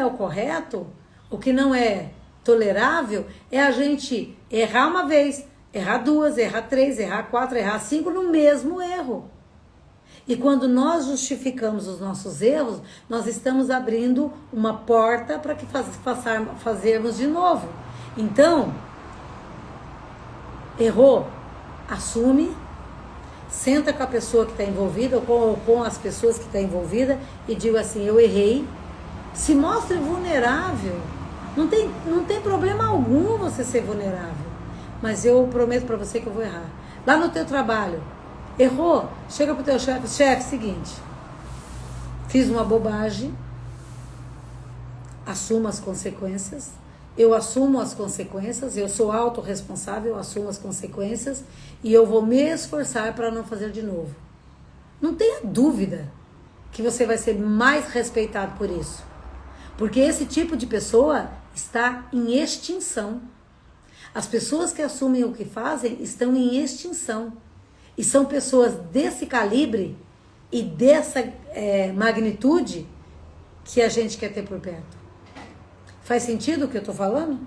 o correto, o que não é tolerável, é a gente errar uma vez, errar 2, errar 3, errar 4, errar 5 no mesmo erro. E quando nós justificamos os nossos erros, nós estamos abrindo uma porta para que fazermos de novo. Então, errou, assume, senta com a pessoa que está envolvida ou com as pessoas que estão envolvidas e diga assim, eu errei. Se mostre vulnerável. Não tem problema algum você ser vulnerável. Mas eu prometo para você que eu vou errar. Lá no teu trabalho, errou, chega pro teu chefe, seguinte, fiz uma bobagem, assuma as consequências, eu assumo as consequências, eu sou autorresponsável, eu assumo as consequências e eu vou me esforçar para não fazer de novo. Não tenha dúvida que você vai ser mais respeitado por isso. Porque esse tipo de pessoa está em extinção. As pessoas que assumem o que fazem estão em extinção. E são pessoas desse calibre e dessa magnitude que a gente quer ter por perto. Faz sentido o que eu estou falando?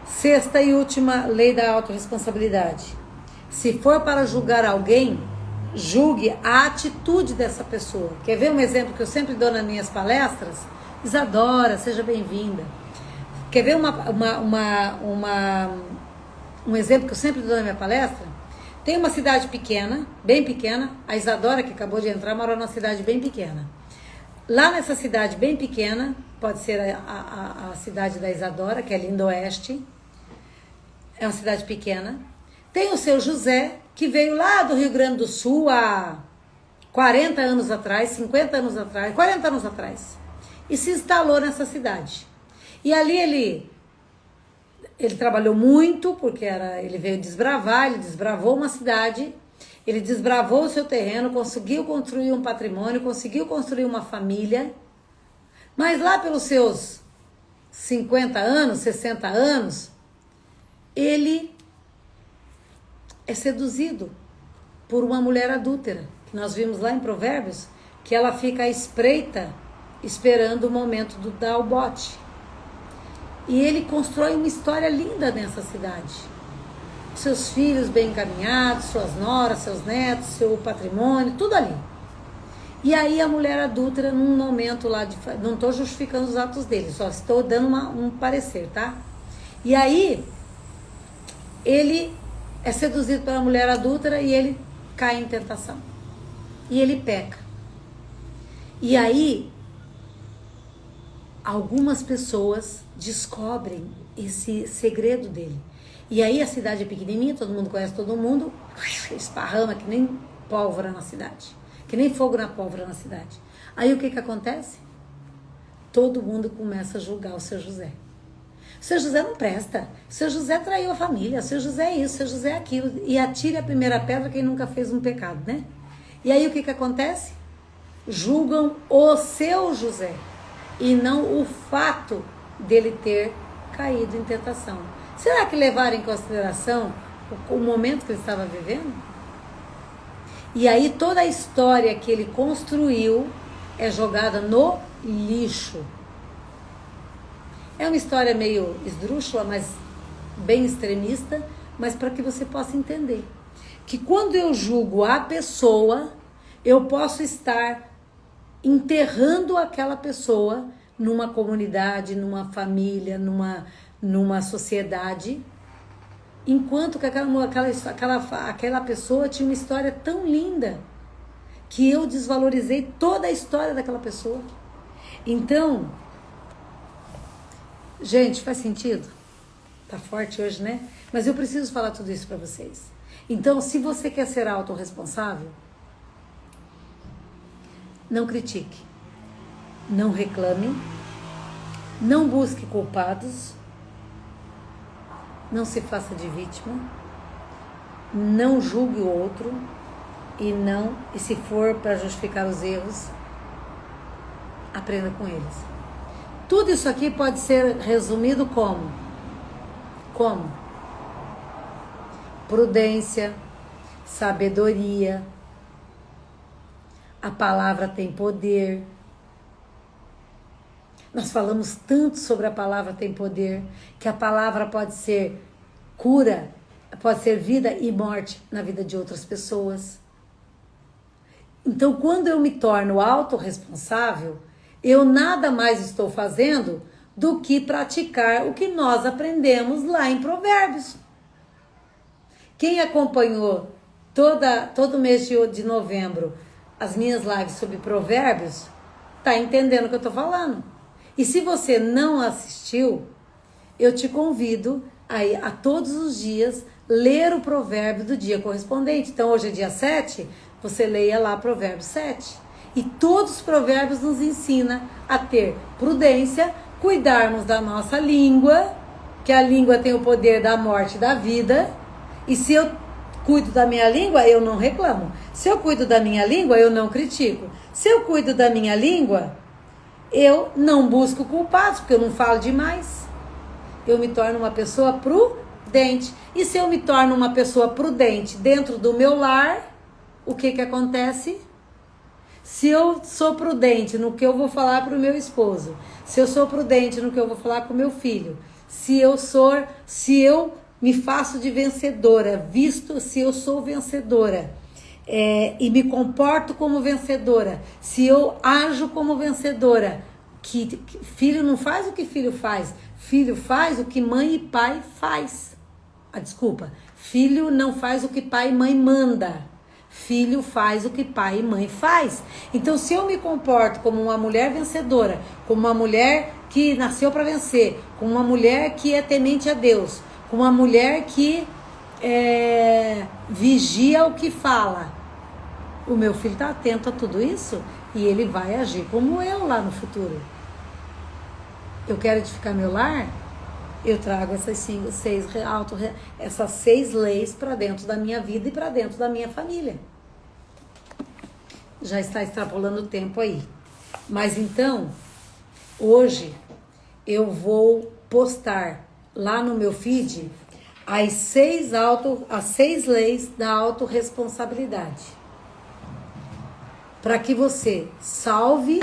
Sexta e última lei da autorresponsabilidade. Se for para julgar alguém, julgue a atitude dessa pessoa. Quer ver um exemplo que eu sempre dou nas minhas palestras? Isadora, seja bem-vinda. Quer ver um exemplo que eu sempre dou na minha palestra? Tem uma cidade pequena, bem pequena. A Isadora, que acabou de entrar, mora numa cidade bem pequena. Lá nessa cidade bem pequena, pode ser a cidade da Isadora, que é Lindoeste. É uma cidade pequena. Tem o seu José, que veio lá do Rio Grande do Sul há 40 anos atrás, 50 anos atrás, 40 anos atrás. E se instalou nessa cidade. E ali ele trabalhou muito, porque ele veio desbravar, ele desbravou uma cidade, ele desbravou o seu terreno, conseguiu construir um patrimônio, conseguiu construir uma família. Mas lá pelos seus 50 anos, 60 anos, ele é seduzido por uma mulher adúltera, que nós vimos lá em Provérbios, que ela fica à espreita, esperando o momento do dar o bote. E ele constrói uma história linda nessa cidade. Seus filhos bem encaminhados, suas noras, seus netos, seu patrimônio, tudo ali. E aí a mulher adúltera, num momento lá de... Não estou justificando os atos dele, só estou dando um parecer, tá? E aí, ele é seduzido pela mulher adúltera e ele cai em tentação. E ele peca. E aí, algumas pessoas descobrem esse segredo dele. E aí a cidade é pequenininha, todo mundo conhece todo mundo, esparrama que nem pólvora na cidade. Que nem fogo na pólvora na cidade. Aí o que acontece? Todo mundo começa a julgar o seu José. O seu José não presta. O seu José traiu a família. O seu José é isso, o seu José é aquilo. E atire a primeira pedra quem nunca fez um pecado, né? E aí o que acontece? Julgam o seu José. E não o fato dele ter caído em tentação. Será que levaram em consideração o momento que ele estava vivendo? E aí toda a história que ele construiu é jogada no lixo. É uma história meio esdrúxula, mas bem extremista, mas para que você possa entender que quando eu julgo a pessoa, eu posso estar enterrando aquela pessoa numa comunidade, numa família, numa sociedade, enquanto que aquela pessoa tinha uma história tão linda que eu desvalorizei toda a história daquela pessoa. Então, gente, faz sentido? Tá forte hoje, né? Mas eu preciso falar tudo isso para vocês. Então, se você quer ser autorresponsável, não critique, não reclame, não busque culpados, não se faça de vítima, não julgue o outro e se for para justificar os erros, aprenda com eles. Tudo isso aqui pode ser resumido como? Prudência, sabedoria, a palavra tem poder. Nós falamos tanto sobre a palavra tem poder, que a palavra pode ser cura, pode ser vida e morte na vida de outras pessoas. Então, quando eu me torno autorresponsável, eu nada mais estou fazendo do que praticar o que nós aprendemos lá em Provérbios. Quem acompanhou todo mês de novembro as minhas lives sobre Provérbios, está entendendo o que eu estou falando. E se você não assistiu, eu te convido a todos os dias ler o provérbio do dia correspondente. Então hoje é dia 7, você leia lá Provérbios 7. E todos os provérbios nos ensinam a ter prudência, cuidarmos da nossa língua, que a língua tem o poder da morte e da vida. E se eu cuido da minha língua, eu não reclamo. Se eu cuido da minha língua, eu não critico. Se eu cuido da minha língua, eu não busco culpados, porque eu não falo demais. Eu me torno uma pessoa prudente. E se eu me torno uma pessoa prudente dentro do meu lar, o que acontece? Se eu sou prudente no que eu vou falar para o meu esposo, se eu sou prudente no que eu vou falar com o meu filho, se eu me faço de vencedora, se eu sou vencedora, e me comporto como vencedora, se eu ajo como vencedora, que filho não faz o que filho faz o que mãe e pai faz. Desculpa, Filho não faz o que pai e mãe manda. Filho faz o que pai e mãe faz. Então, se eu me comporto como uma mulher vencedora, como uma mulher que nasceu para vencer, como uma mulher que é temente a Deus, como uma mulher que vigia o que fala, o meu filho está atento a tudo isso e ele vai agir como eu lá no futuro. Eu quero edificar meu lar, eu trago essas 6 leis para dentro da minha vida e para dentro da minha família. Já está extrapolando o tempo aí. Mas então, hoje, eu vou postar lá no meu feed as 6 leis da autorresponsabilidade. Para que você salve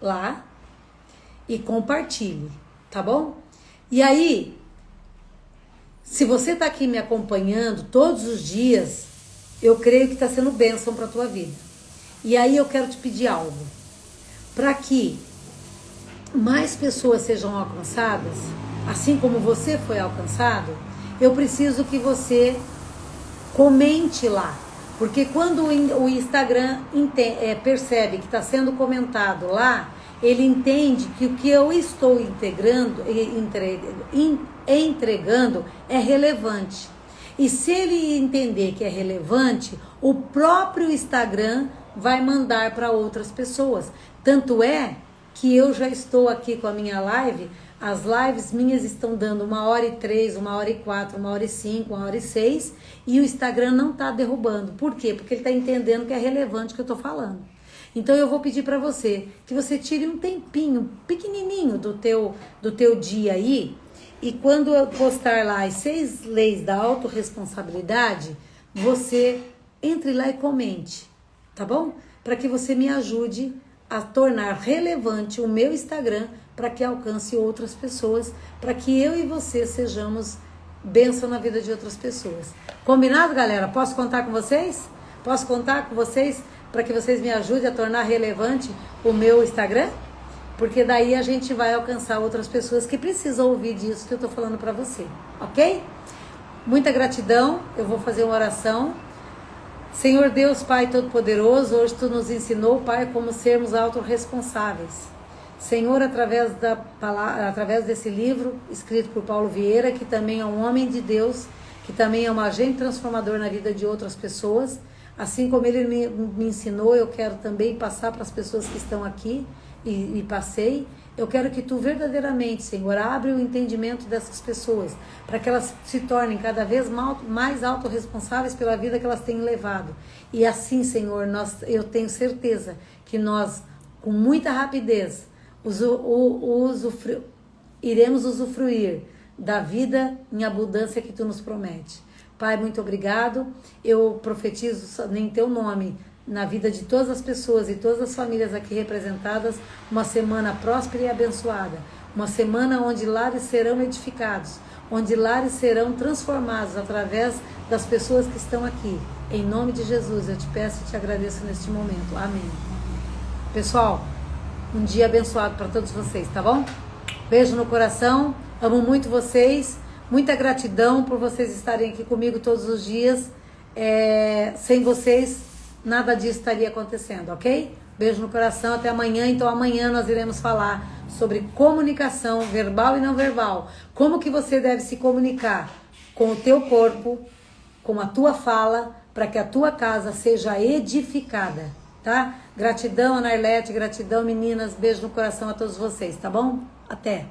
lá e compartilhe, tá bom? E aí, se você está aqui me acompanhando todos os dias, eu creio que está sendo bênção para a tua vida. E aí eu quero te pedir algo. Para que mais pessoas sejam alcançadas, assim como você foi alcançado, eu preciso que você comente lá. Porque quando o Instagram percebe que está sendo comentado lá, ele entende que o que eu estou entregando é relevante. E se ele entender que é relevante, o próprio Instagram vai mandar para outras pessoas. Tanto é que eu já estou aqui com a minha live. As lives minhas estão dando 1h03, 1h04, 1h05, 1h06 e o Instagram não está derrubando. Por quê? Porque ele está entendendo que é relevante o que eu estou falando. Então eu vou pedir para você que você tire um tempinho pequenininho do teu dia aí e quando eu postar lá as 6 leis da autorresponsabilidade, você entre lá e comente, tá bom? Para que você me ajude a tornar relevante o meu Instagram para que alcance outras pessoas, para que eu e você sejamos bênção na vida de outras pessoas. Combinado, galera? Posso contar com vocês? Posso contar com vocês para que vocês me ajudem a tornar relevante o meu Instagram? Porque daí a gente vai alcançar outras pessoas que precisam ouvir disso que eu estou falando para você, ok? Muita gratidão, eu vou fazer uma oração. Senhor Deus, Pai Todo-Poderoso, hoje Tu nos ensinou, Pai, como sermos autorresponsáveis. Senhor, através desse livro, escrito por Paulo Vieira, que também é um homem de Deus, que também é um agente transformador na vida de outras pessoas, assim como ele me ensinou, eu quero também passar para as pessoas que estão aqui, e passei. Eu quero que Tu verdadeiramente, Senhor, abre o entendimento dessas pessoas, para que elas se tornem cada vez mais autorresponsáveis pela vida que elas têm levado. E assim, Senhor, eu tenho certeza que nós, com muita rapidez, iremos usufruir da vida em abundância que Tu nos promete. Pai, muito obrigado. Eu profetizo em Teu nome, na vida de todas as pessoas e todas as famílias aqui representadas, uma semana próspera e abençoada. Uma semana onde lares serão edificados, onde lares serão transformados através das pessoas que estão aqui. Em nome de Jesus, eu te peço e te agradeço neste momento. Amém. Pessoal, um dia abençoado para todos vocês, tá bom? Beijo no coração, amo muito vocês, muita gratidão por vocês estarem aqui comigo todos os dias. Sem vocês, nada disso estaria acontecendo, ok? Beijo no coração, até amanhã. Então amanhã nós iremos falar sobre comunicação verbal e não verbal. Como que você deve se comunicar com o teu corpo, com a tua fala, para que a tua casa seja edificada, tá? Gratidão, Ana Arlete, gratidão, meninas. Beijo no coração a todos vocês, tá bom? Até!